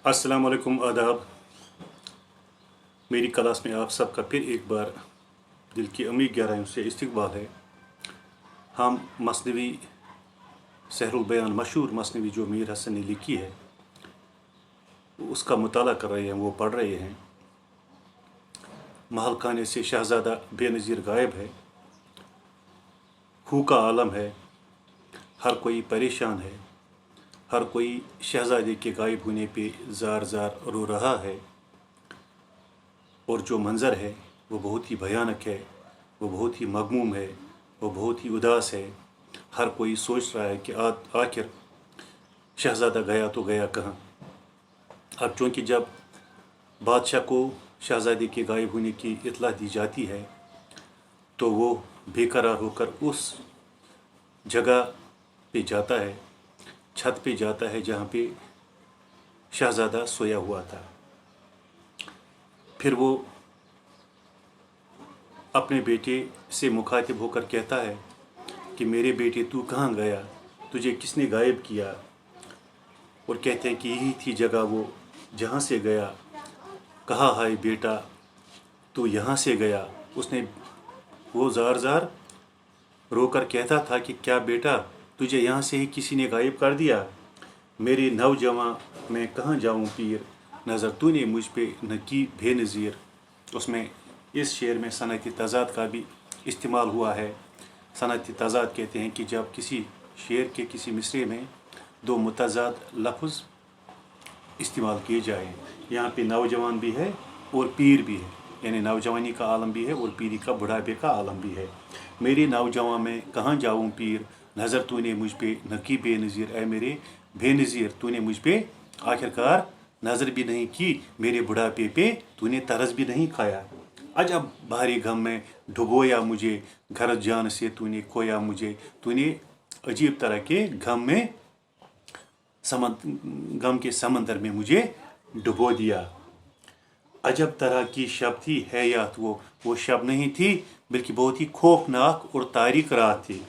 अस्सलाम वालेकुम, आदाब। मेरी क्लास में आप सबका फिर एक बार दिल की अमीर गहराइयों से इस्तकबाल है। हम मसनवी सहरुल बयान, मशहूर मसनवी जो मीर हसन ने लिखी है, उसका मुताला कर रहे हैं, वो पढ़ रहे हैं। महल खाने से शहज़ादा बेनज़ीर गायब है, खू का आलम है, हर कोई परेशान है, हर कोई शहज़ादे के गायब होने पे ज़ार ज़ार रो रहा है। और जो मंज़र है वो बहुत ही भयानक है, वो बहुत ही मगमूम है, वो बहुत ही उदास है। हर कोई सोच रहा है कि आखिर शहज़ादा गया तो गया कहाँ। अब चूँकि जब बादशाह को शहज़ादे के गायब होने की इत्तला दी जाती है तो वो बेकरार होकर उस जगह पे जाता है, छत पे जाता है जहाँ पे शहज़ादा सोया हुआ था। फिर वो अपने बेटे से मुखातिब होकर कहता है कि मेरे बेटे तू कहाँ गया, तुझे किसने गायब किया। और कहते हैं कि यही थी जगह वो जहाँ से गया। कहा हाय बेटा तू यहाँ से गया। उसने वो ज़ार ज़ार रोकर कहता था कि क्या बेटा तुझे यहाँ से ही किसी ने गायब कर दिया। मेरे नौजवान मैं कहाँ जाऊँ पीर, नज़र तूने मुझ पे न की बेनज़ीर। उसमें इस शेर में सनअती तज़ाद का भी इस्तेमाल हुआ है। सनअती तज़ाद कहते हैं कि जब किसी शेर के किसी मिसरे में दो मुतज़ाद लफ्ज़ इस्तेमाल किए जाए। यहाँ पे नौजवान भी है और पीर भी है, यानी नौजवानी का आलम भी है और पीरी का बुढ़ापे का आलम भी है। मेरे नौजवान में कहाँ जाऊँ पीर, नज़र तूने मुझ पे न की बेनज़ीर। ऐ मेरे बेनज़ीर तूने मुझ पे आखिरकार नज़र भी नहीं की, मेरे बुढ़ापे पे तूने तरस भी नहीं खाया। अजब भारी गम में डुबोया मुझे, घर जान से तूने खोया मुझे। तूने अजीब तरह के गम के समंदर में मुझे डुबो दिया। अजब तरह की शब थी है यात वो शब नहीं थी बल्कि बहुत ही खौफनाक और तारीक रात थी।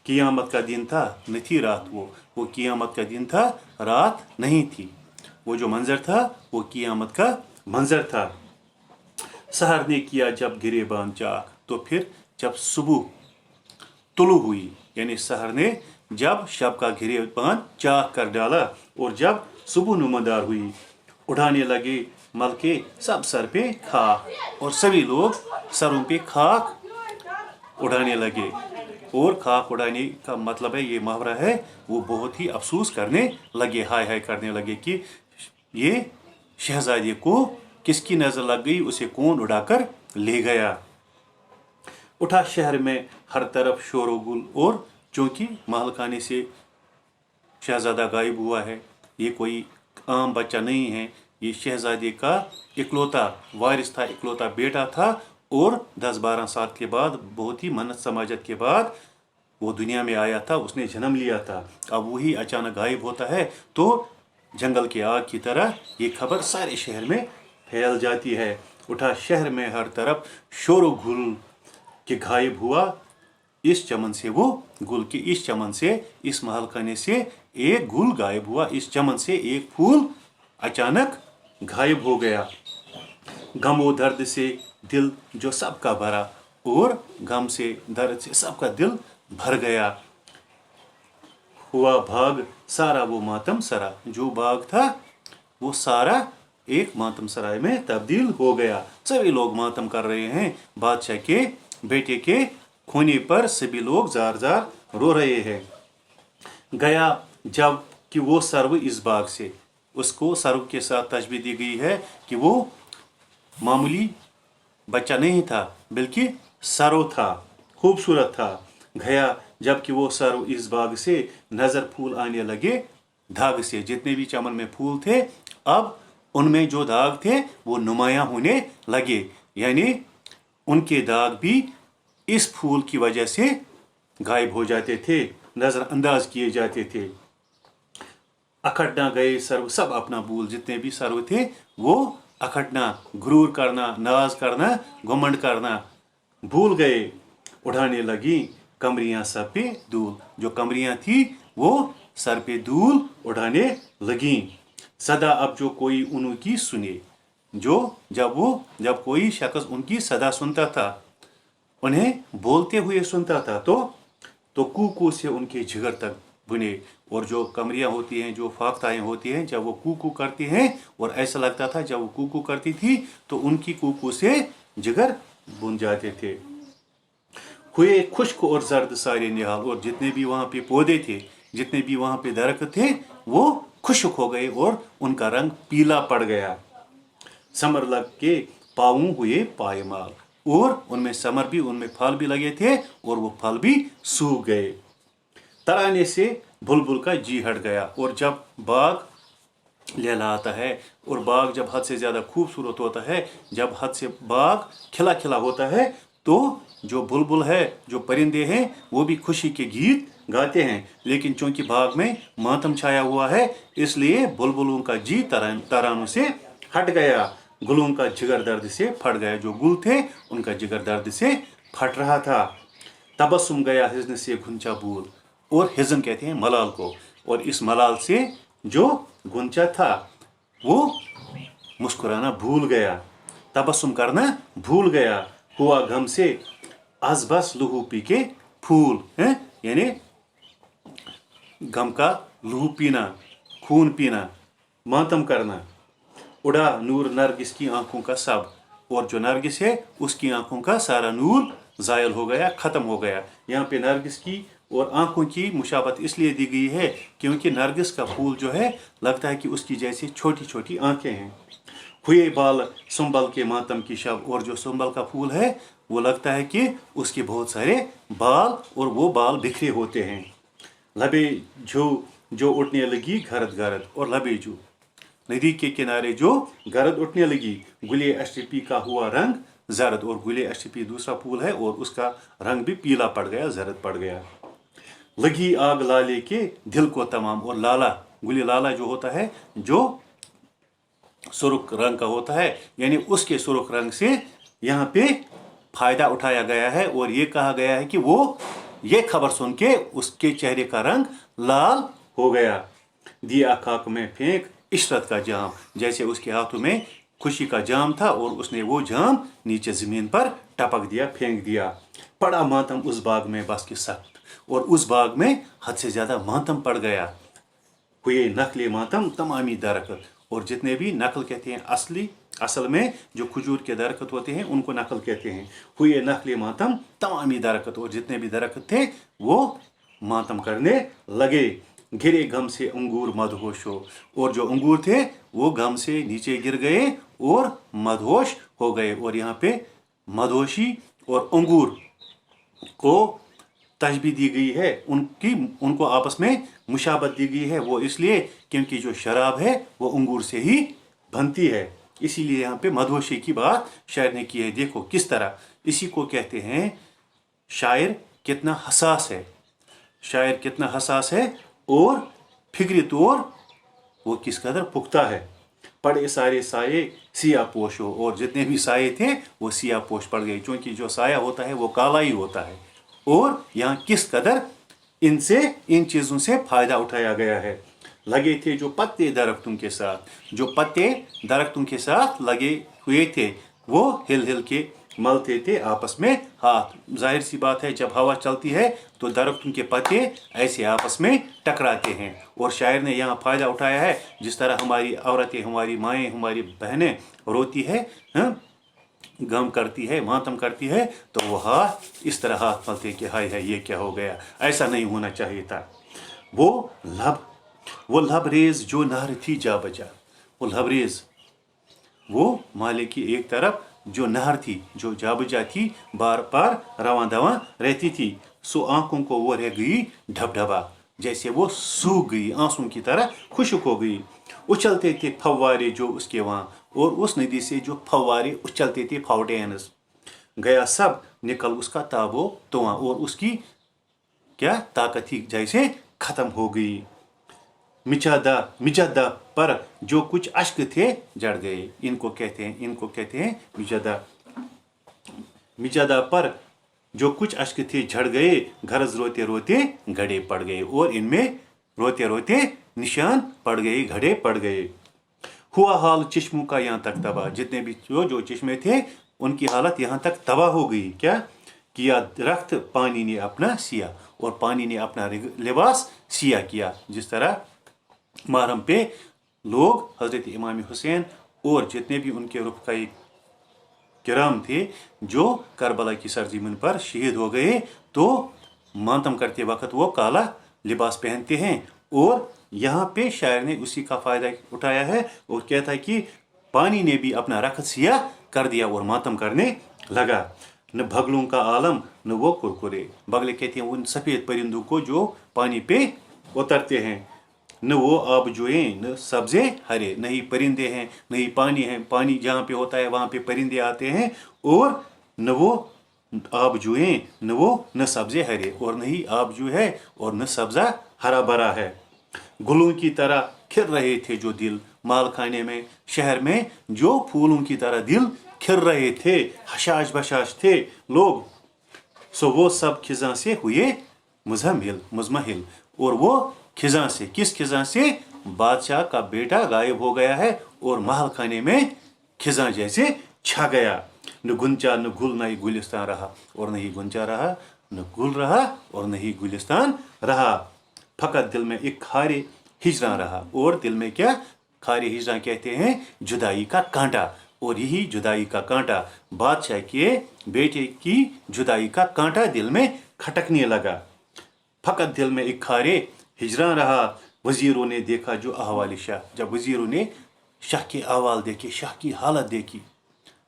क़ियामत का दिन था न थी रात वो क़ियामत का दिन था, रात नहीं थी। वो जो मंजर था वो क़ियामत का मंजर था। सहर ने किया जब गिरेबान चाक, तो फिर जब सुबह तुलू हुई, यानी सहर ने जब शब का गिरेबान चाक कर डाला और जब सुबह नुमादार हुई, उठाने लगे मलके सब सर पे खाक। और सभी लोग सरों पे खाक उड़ाने लगे। और खाक उड़ाने का मतलब है, ये मुहावरा है, वो बहुत ही अफसोस करने लगे, हाय हाय करने लगे कि ये शहजादे को किसकी नजर लग गई, उसे कौन उड़ाकर ले गया। उठा शहर में हर तरफ शोर गुल, और चूंकि महल खाने से शहजादा गायब हुआ है, ये कोई आम बच्चा नहीं है, ये शहजादे का इकलौता वारिस था, इकलौता बेटा था। और 10-12 साल के बाद, बहुत ही मन्नत समाजत के बाद वो दुनिया में आया था, उसने जन्म लिया था। अब वही अचानक गायब होता है तो जंगल की आग की तरह ये खबर सारे शहर में फैल जाती है। उठा शहर में हर तरफ शोर गुल के गायब हुआ इस चमन से वो गुल, के इस चमन से, इस महल खाने से एक गुल गायब हुआ, इस चमन से एक फूल अचानक गायब हो गया। गम व दर्द से दिल जो सबका भरा, और गम से दर्द से सबका दिल भर गया। हुआ भाग सारा वो मातम सरा, जो बाग था वो सारा एक मातम सराय में तब्दील हो गया। सभी लोग मातम कर रहे हैं बादशाह के बेटे के खोने पर, सभी लोग जार जार रो रहे हैं। गया जब कि वो सर्व इस बाग से, उसको सर्व के साथ तशबीह दी गई है कि वो मामूली बच्चा नहीं था बल्कि सर्व था, खूबसूरत था। गया जबकि वो सर्व इस बाग से, नजर फूल आने लगे दाग से। जितने भी चमन में फूल थे, अब उनमें जो दाग थे वो नुमायां होने लगे, यानी उनके दाग भी इस फूल की वजह से गायब हो जाते थे, नजरअंदाज किए जाते थे। अखटना गए सर्व सब अपना भूल, जितने भी सर्व थे वो अखटना, गुरूर करना, नाज करना, घुमंड करना भूल गए। उठाने लगी कमरियां सर पे धूल, जो कमरियां थी वो सर पे धूल उठाने लगी। सदा अब जो कोई उनकी सुने, जब कोई शख्स उनकी सदा सुनता था, उन्हें बोलते हुए सुनता था, तो कूकू से उनके जिगर तक बुने। और जो कमरियां होती हैं, जो फाख्ताएं होती हैं, जब वो कूकू करती हैं, और ऐसा लगता था जब वो कूकू करती थी तो उनकी कूकू से जिगर बुन जाते थे। हुए खुश्क और जर्द सारे निहाल, और जितने भी वहाँ पे पौधे थे, जितने भी वहाँ पे दरख्त थे, वो खुश्क हो गए और उनका रंग पीला पड़ गया। समर लग के पाऊं हुए पायमाल, और उनमें समर भी, उनमें फल भी लगे थे और वो फल भी सूख गए। तराने से बुलबुल का जी हट गया, और जब बाग लहलहाता है, और बाग जब हद से ज़्यादा खूबसूरत होता है, जब हद से बाग खिला खिला होता है, तो जो बुलबुल है, जो परिंदे हैं, वो भी खुशी के गीत गाते हैं। लेकिन चूंकि बाग में मातम छाया हुआ है, इसलिए बुलबुलों का जी तरानों से हट गया, गुलों का जिगर दर्द से फट गया। जो गुल थे, उनका जिगर दर्द से फट रहा था। तबस्सुम गया हिज़्न से गुंचा भूल, और हिज़्न कहते हैं मलाल को, और इस मलाल से जो गुंचा था वो मुस्कुराना भूल गया, तबस्सुम करना भूल गया। हुआ गम से अज़बस लहू पी के फूल है, यानी गम का लहू पीना, खून पीना, मातम करना। उड़ा नूर नरगिस की आंखों का सब, और जो नरगिस है उसकी आंखों का सारा नूर ज़ायल हो गया, ख़त्म हो गया। यहाँ पे नरगिस की और आंखों की मुशाबत इसलिए दी गई है क्योंकि नरगिस का फूल जो है, लगता है कि उसकी जैसी छोटी छोटी आंखें हैं। हुए बाल सुंबल के मातम की शब, और जो सुंबल का फूल है वो लगता है कि उसके बहुत सारे बाल, और वो बाल बिखरे होते हैं। लबे जो उठने लगी गरद गरद, और लबे जो नदी के किनारे जो गरद उठने लगी। गुले अशरफी का हुआ रंग जरद, और गुले अशरफी दूसरा फूल है और उसका रंग भी पीला पड़ गया, जरद पड़ गया। लगी आग लाले के दिल को तमाम, और लाला, गुले लाला जो होता है, जो सुर्ख रंग का होता है, यानी उसके सुर्ख रंग से यहाँ पे फायदा उठाया गया है। और ये कहा गया है कि वो ये खबर सुन के उसके चेहरे का रंग लाल हो गया। दिया खाक में फेंक इशरत का जाम, जैसे उसके हाथों में खुशी का जाम था और उसने वो जाम नीचे जमीन पर टपक दिया, फेंक दिया। पड़ा मातम उस बाग में बस की सख्त, और उस बाग में हद से ज्यादा मातम पड़ गया। हुए नकले मातम तमामी दरख्त, और जितने भी नकल कहते हैं असल में जो खजूर के दरख्त होते हैं उनको नकल कहते हैं। हुए नकले मातम तमामी दरख्त, और जितने भी दरख्त थे वो मातम करने लगे। गिरे गम से अंगूर मदहोश हो, और जो अंगूर थे वो गम से नीचे गिर गए और मदहोश हो गए। और यहाँ पे मदहोशी और अंगूर को तशबीह दी गई है, उनको आपस में मुशाबत दी गई है। वो इसलिए क्योंकि जो शराब है वो अंगूर से ही बनती है, इसीलिए यहाँ पे मदहोशी की बात शायर ने की है। देखो किस तरह, इसी को कहते हैं शायर कितना हसास है, शायर कितना हसास है, और फिक्री तौर वो किस कदर पुख्ता है। पड़े सारे साये सिया पोश हो, और जितने भी साये थे वो सिया पोश पड़ गए, क्योंकि जो साया होता है वो काला ही होता है। और यहाँ किस कदर इन चीज़ों से फायदा उठाया गया है। लगे थे जो पत्ते दरख्तों के साथ, जो पत्ते दरख्तों के साथ लगे हुए थे वो हिल हिल के मलते थे आपस में हाथ। जाहिर सी बात है, जब हवा चलती है तो दरख्तों के पत्ते ऐसे आपस में टकराते हैं। और शायर ने यहाँ फ़ायदा उठाया है, जिस तरह हमारी औरतें, हमारी माएँ, हमारी बहनें रोती है, गम करती है, मातम करती है, तो वो हाथ इस तरह हाथ मलते हैं कि हाय हाय ये क्या हो गया, ऐसा नहीं होना चाहिए था। वो लबरेज जो नहर थी जा बजा, वो लबरेज वो माले की एक तरफ जो नहर थी, जो जा बजा थी, बार बार रवां दवां रहती थी। सो आंखों को वो रह गई ढबढबा, जैसे वो सूख गई, आंसू की तरह खुशक हो गई। उछलते थे फव्वारे जो उसके वहां, और उस नदी से जो फव्वारे उछलते थे, फाउंटेन्स, गया सब निकल उसका ताबो तुआं, और उसकी क्या ताकत थी जैसे खत्म हो गई। मिजादा पर जो कुछ अश्क थे जड़ गए, इनको कहते हैं मिजादा पर जो कुछ अश्क थे झड़ गए। घरज रोते रोते घड़े पड़ गए, और इनमें रोते रोते निशान पड़ गए, घड़े पड़ गए। हुआ हाल चश्मों का यहाँ तक तबाह, जितने भी जो चश्मे थे उनकी हालत यहाँ तक तबाह हो गई। क्या किया दरख्त पानी ने अपना सिया, और पानी ने अपना लिबास सिया किया। जिस तरह मुहर्रम पे लोग हज़रत इमाम हुसैन और जितने भी उनके रुफ़क़ाए किराम थे जो करबला की सरज़मीन पर शहीद हो गए, तो मातम करते वक्त वो काला लिबास पहनते हैं। और यहाँ पे शायर ने उसी का फ़ायदा उठाया है और कहता है कि पानी ने भी अपना रख्त सिया कर दिया और मातम करने लगा। न बगलों का आलम न वो कुरकुरे, बगले कहते हैं उन सफ़ेद परिंदों को जो पानी पे उतरते हैं। न वो आबजुए न सब्जे हरे, न ही परिंदे हैं न ही पानी है, पानी जहाँ पे होता है वहाँ पे परिंदे आते हैं। और न वो आबजुए न वो न सब्जे हरे, और न ही आबजू है और न सब्जा हरा भरा है। गुलों की तरह खिल रहे थे जो दिल माल खाने में, शहर में जो फूलों की तरह दिल खिल रहे थे, हशाश बशाश थे लोग। सो वो सब खिज़ां से हुए मुज़महिल, और वो खिज़ां से, किस खिज़ां से? बादशाह का बेटा गायब हो गया है और महल खाने में खिज़ां जैसे छा गया। न गुंचा न गुल न ही गुलिस्तान रहा, और नहीं गुंचा रहा न गुल रहा और नहीं गुलिस्तान रहा। फकत दिल में एक खारे हिजरा रहा, और दिल में क्या? खारे हिजरा कहते हैं जुदाई का कांटा, और यही जुदाई का कांटा, बादशाह के बेटे की जुदाई का कांटा दिल में खटकने लगा। फकत दिल में एक खारे हिजरा रहा। वजीरों ने देखा जो अहवाल शाह, जब वजीरों ने शाह के अहवाल देखे, शाह की हालत देखी,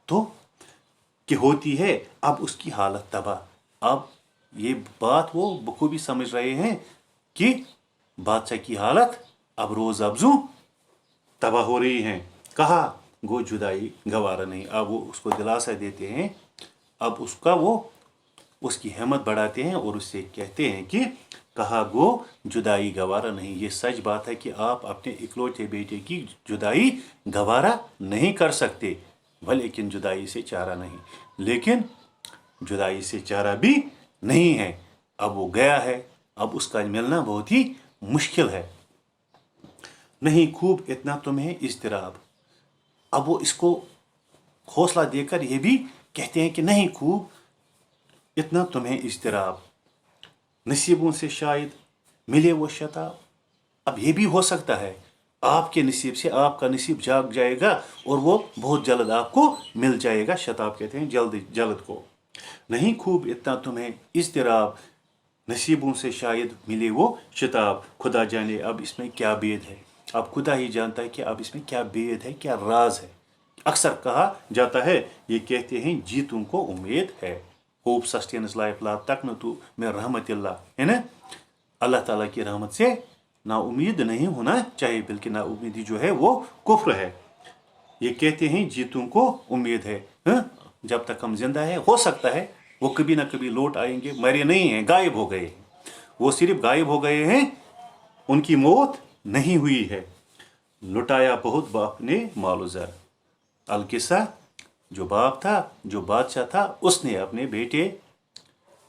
तो कि होती है अब उसकी हालत तबाह। अब ये बात वो बखूबी समझ रहे हैं कि बादशाह की हालत अब रोज अफजू तबाह हो रही है। कहा गो जुदाई गवारा नहीं, अब वो उसको दिलासा देते हैं, अब उसका वो उसकी हिम्मत बढ़ाते हैं और उससे कहते हैं कि कहा गो जुदाई गवारा नहीं। ये सच बात है कि आप अपने इकलौते बेटे की जुदाई गवारा नहीं कर सकते, लेकिन जुदाई से चारा नहीं, लेकिन जुदाई से चारा भी नहीं है। अब वो गया है, अब उसका मिलना बहुत ही मुश्किल है। नहीं खूब इतना तुम्हें इज़्तिराब, अब वो इसको हौसला देकर ये भी कहते हैं कि नहीं खूब इतना तुम्हें इज़्तिराब, नसीबों से शायद मिले वो शताब। अब ये भी हो सकता है आपके नसीब से आपका नसीब जाग जाएगा और वो बहुत जल्द आपको मिल जाएगा। शताब कहते हैं जल्द को। नहीं खूब इतना तुम्हें इज़्तिराब, नसीबों से शायद मिले वो शताब। खुदा जाने अब इसमें क्या भेद है, अब खुदा ही जानता है कि अब इसमें क्या भेद है, क्या राज है। अक्सर कहा जाता है, ये कहते हैं जीतों को उम्मीद है। होप सस्टेन्स लाइफ ला तकनतु में रहमतिल्लाह, है ना। अल्लाह ताला की रहमत से ना उम्मीद नहीं होना चाहिए, बल्कि ना उम्मीदी जो है वो कुफ्र है। ये कहते हैं जीतों को उम्मीद है, जब तक हम जिंदा है हो सकता है वो कभी ना कभी लौट आएंगे। मरे नहीं हैं, गायब हो गए हैं, वो सिर्फ गायब हो गए हैं, उनकी मौत नहीं हुई है। लुटाया बहुत बाप ने मालो ज़र, अलकिस्सा जो बाप था, जो बादशाह था, उसने अपने बेटे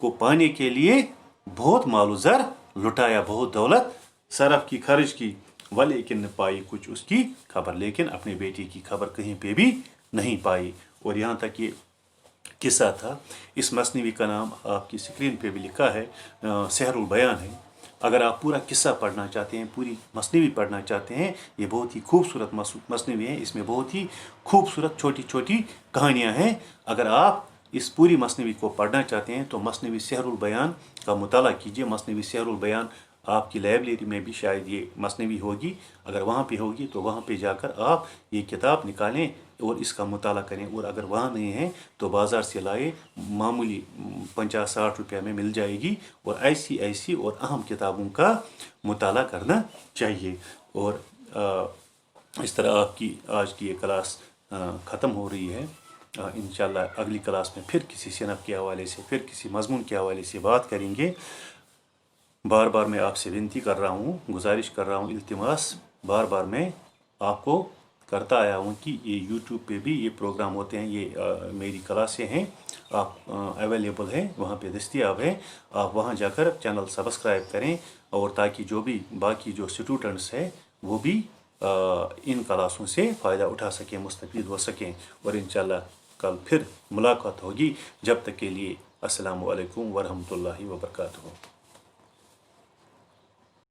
को पाने के लिए बहुत मालो ज़र लुटाया, बहुत दौलत सरफ की, खर्च की। लेकिन न पाई कुछ उसकी खबर, लेकिन अपने बेटे की खबर कहीं पे भी नहीं पाई। और यहाँ तक ये किस्सा था। इस मसनवी का नाम आपकी स्क्रीन पे भी लिखा है, सहरुल बयान है। अगर आप पूरा किस्सा पढ़ना चाहते हैं, पूरी मसनवी पढ़ना चाहते हैं, ये बहुत ही खूबसूरत मसनवी है। इसमें बहुत ही खूबसूरत छोटी छोटी कहानियाँ हैं। अगर आप इस पूरी मसनवी को पढ़ना चाहते हैं तो मसनवी सहरुल बयान का मुताला कीजिए। मसनवी सहरुल बयान आपकी लाइब्रेरी में भी शायद ये मसनवी होगी, अगर वहाँ पे होगी तो वहाँ पे जाकर आप ये किताब निकालें और इसका मुताला करें। और अगर वहाँ नहीं है तो बाज़ार से लाए, मामूली 50-60 रुपये में मिल जाएगी। और ऐसी और अहम किताबों का मुताला करना चाहिए। और इस तरह आपकी आज की ये क्लास ख़त्म हो रही है। इंशाल्लाह अगली क्लास में फिर किसी सिनफ के हवाले से, फिर किसी मज़मून के हवाले से बात करेंगे। बार बार मैं आपसे विनती कर रहा हूँ, गुजारिश कर रहा हूँ, इल्तिमास बार बार मैं आपको करता आया हूँ कि ये यूट्यूब पे भी ये प्रोग्राम होते हैं, ये मेरी क्लासें हैं, आप अवेलेबल हैं, वहाँ पे दस्तयाब है। आप वहाँ जाकर चैनल सब्सक्राइब करें, और ताकि जो भी बाकी जो स्टूडेंट्स हैं वो भी ان کلاسوں سے فائدہ اٹھا سکیں، مستفید ہو سکیں، اور انشاءاللہ کل پھر ملاقات ہوگی. جب تک کے لیے السلام علیکم ورحمۃ اللہ وبرکاتہ.